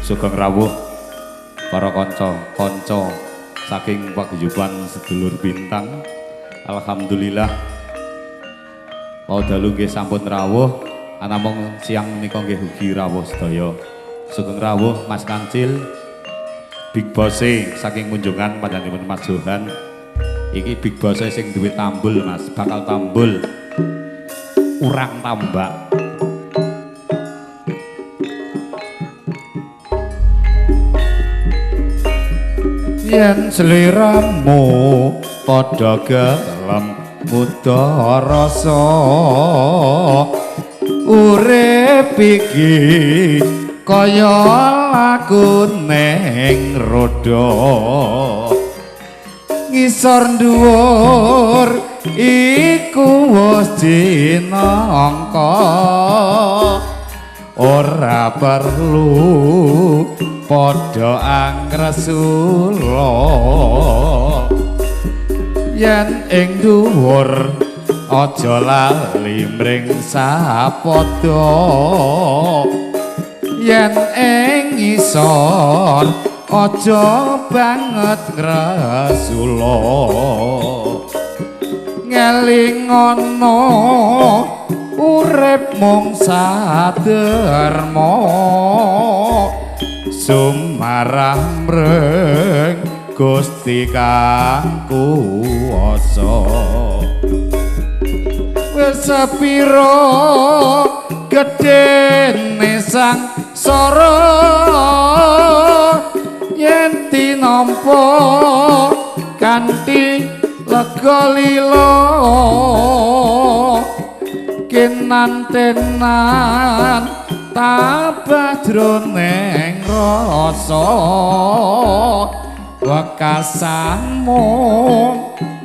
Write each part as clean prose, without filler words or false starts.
Sugeng rawuh para kanca-kanca saking paguyuban sedulur bintang. Alhamdulillah dalu nggih sampun rawuh, anamung siang menika nggih ugi rawuh sedaya. Sugeng rawuh Mas Kancil, Big Boss saking Munjungan panjenenganipun Mas Johan. Iki Big Boss sing duwe tambul Mas, bakal tambul urang tambak. Yen sliramu padha gelem muda rasa urip iki kaya laku ning roda ngisor dhuwur iku wis dinangka ora perlu padha angresula yen ing dhuwur aja lali mring sapada yen ing ngisor aja banget ngresula ngelingono urip mung saderma sumarah mreng Gusti kang kuwasa wis sepira gedene sangsara yen tinampa kanthi lega lila kinantenan tabah jroning rasa wekasanmu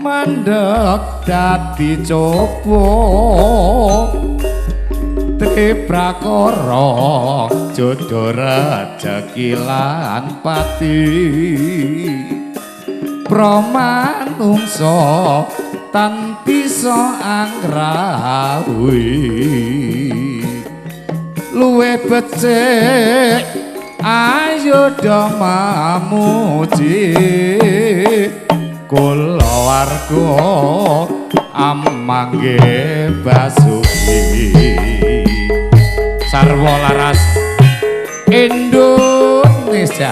mandheg dadi coba triprakara jodoh rejeki lan pati pramanungsa tan bisa anggrawi luwe becik ayo do mamuji kula warga amangge basuki sarwa laras Indonesia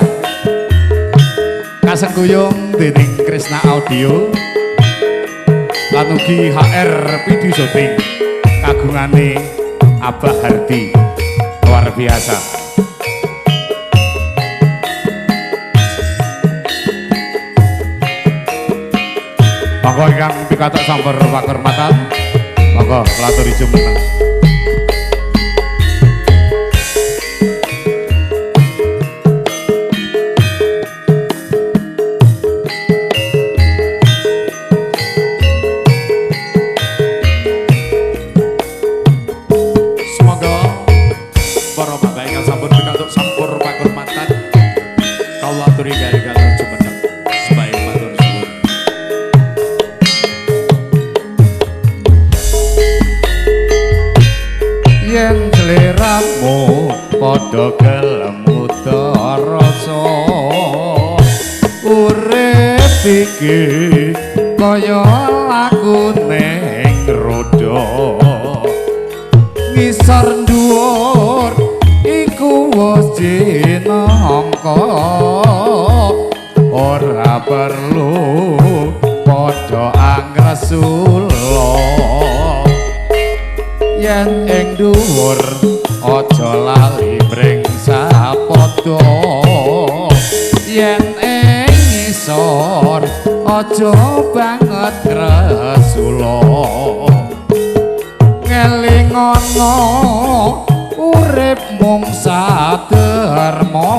kasengkuyung dening Krisna Audio lan ugi HR Pidi Syuting kagungane Abah Hardi luar biasa. Monggo ingkang pikatuk samper pakurmatan, monggo laturi jumeneng. Padha gelem muda rasa urip iki kaya laku ning roda ngisor dhuwur iku wis dinangka ora perlu padha angresula yen ing dhuwur aja lali mring sapada yen ing ngisor aja banget ngresula ngelingono urip mung saderma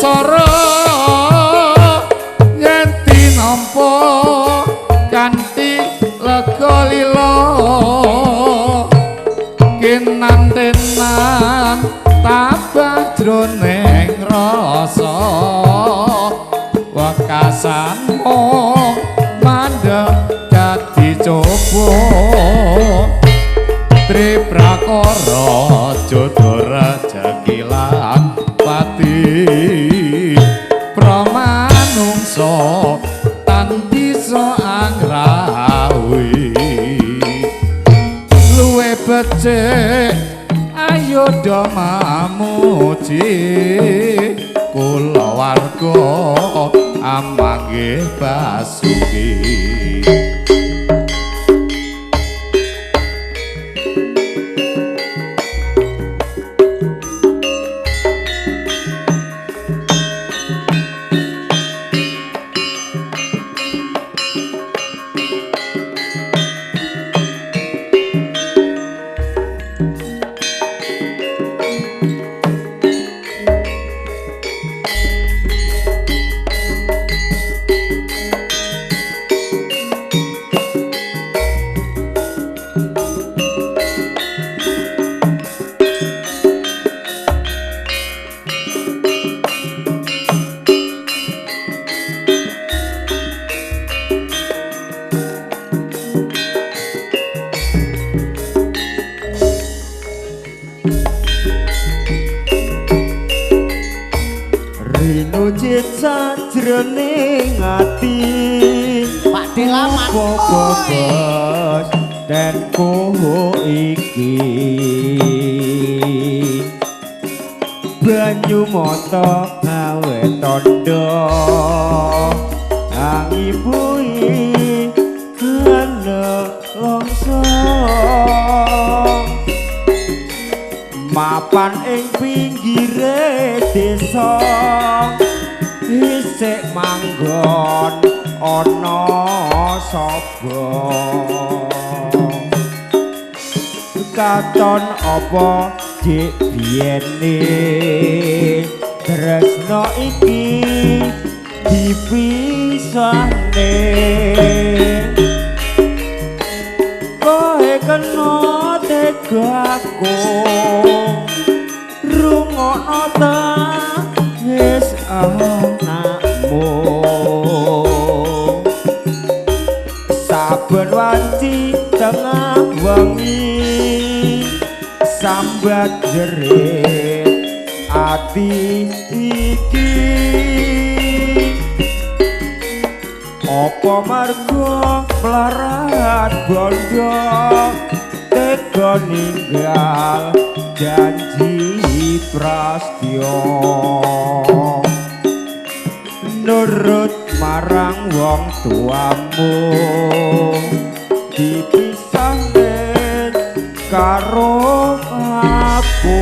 sengsara yen tinampa kanthi lega lila kinantenan tabah jroning rasa wekasanmu mandheng dadi coba Tri prakara jodora jagilan pati pramanungsa tan bisa anggrawi luwe becik ayo do mamuji kula warga amanggih basuki sajroning ati Pak Dilaman bos dan koho iki banyu mata gawe tondo angibui kena longso mapan ing pinggire desa isik manggon ana sapa katon apa dik biyene tresno iki dipisahne koe kena tegaku rungokno ta wis anakmu saben wanci tengah wengi sambat jerit ati iki apa marga melarat bondo tega ninggal janji prastyo nurut marang wong tuamu dipisahne karo aku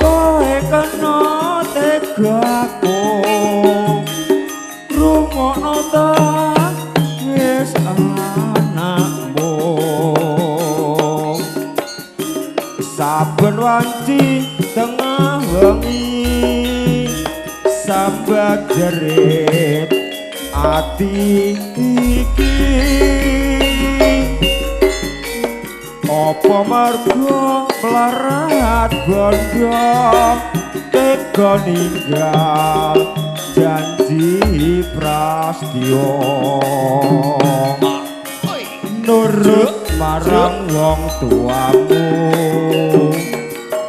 koe kena tegaku rungokno ta wis anakmu saben wanci tengah wengi sambat jerit ati iki apa marga melarat bondo tega ninggal janji prastyo nurut marang wong tuamu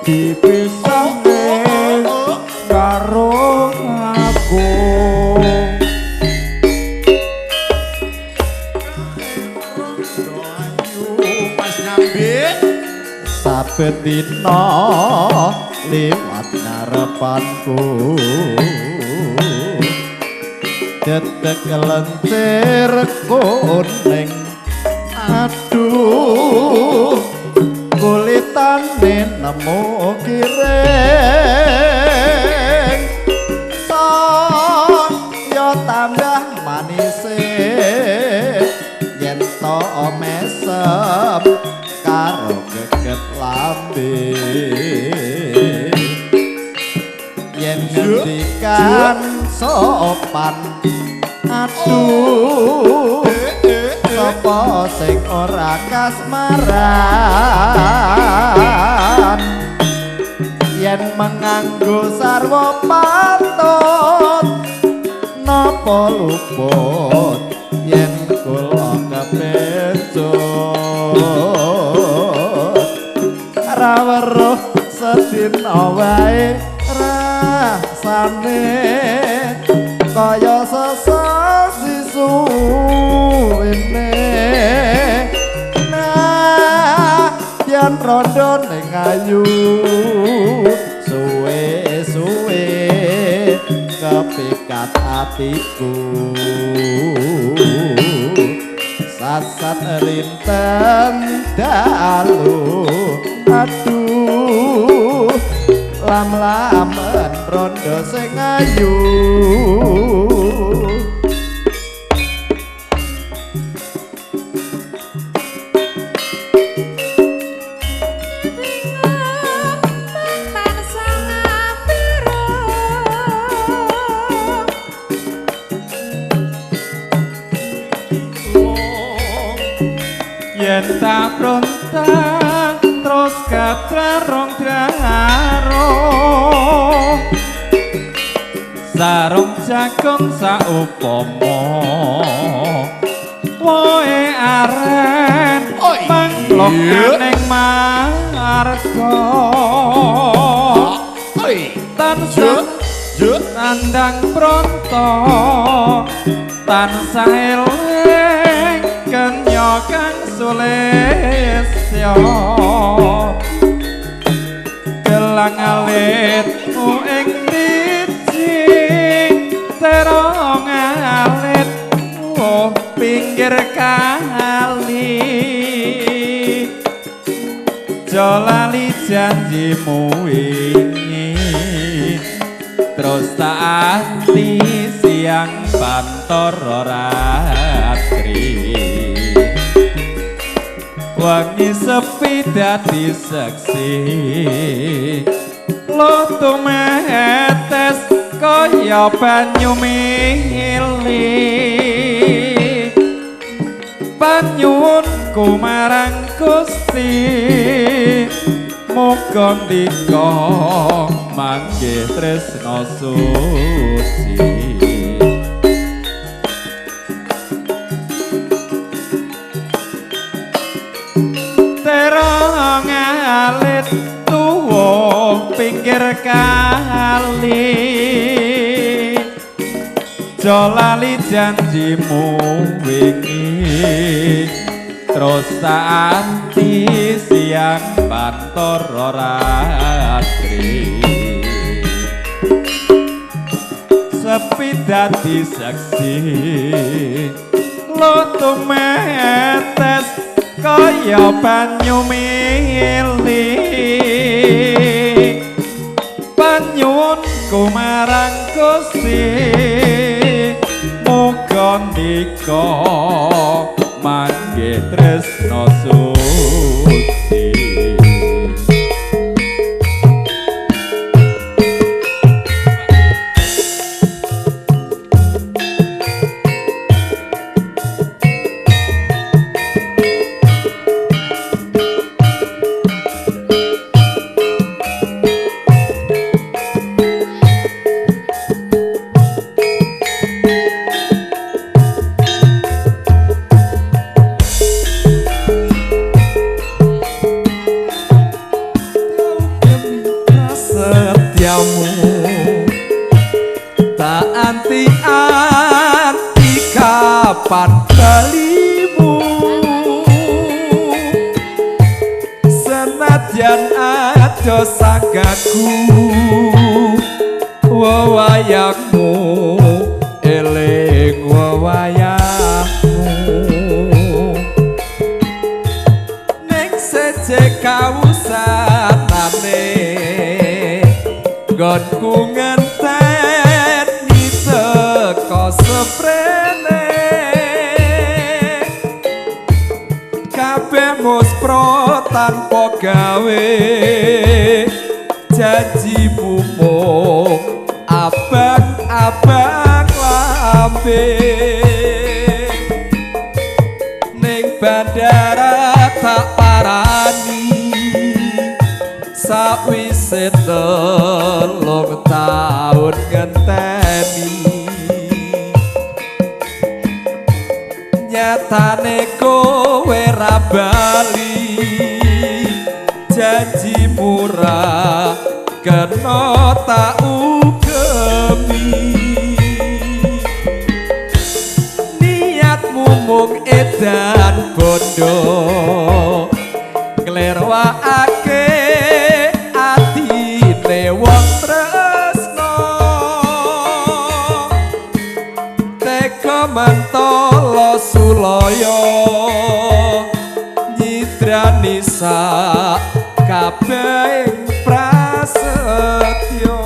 dipisahne karo aku saben dina liwat ngarepanku detek lentir kuning aduh kulitane nemu kiring saya tambah manis yen to mesem karo geget lambe kan sopan aduh sapa sing ora kasmaran yen menganggo sarwa pantut napa luput yen kula kepencut ra weruh sedina wae rasane kaya sesasi suwene nah yen rondo ning ayu suwe-suwe kepikat atiku sasat rinten dalu aduh lam-lamen rondo sing ayu yen tak prontang terus katrarong trarong sarung jagung saupama woe aren manglok ning marga tansah tandang pronto tansah eling kenya kang sulesya gelang alit ing diji terong alit pinggir kali jolali janjimu wingi terus tak ati siang pantoro ratri wangi sepi dadi seksi lotu metes kaya banyu mili banyunku marang Gusti muga ndika manggih tresna suci terong alit tuwa pinggir kali jolali janjimu wingi terus saati siang pantoro ratri sepi dadi saksi lotu metes kaya banyu mili banyunku marang Gusti muga ndika manggih tresna suci tak anti-anti kapan balimu senadyan aja sagaku wewayakmu eling wewayakmu ning seje kawusanane gonku ngenteni teko seprene kabeh muspro tanpa gawe janjimu mung abang abang lambe ning bandara tak parani sawise 3 taun ngenteni nyatane kowe ra bali janji murah kena tak ugemi niatmu mung edan bondo nglerwakake atine wong tresno teka mentolo sulaya nyidrani sak kabeh prasetyo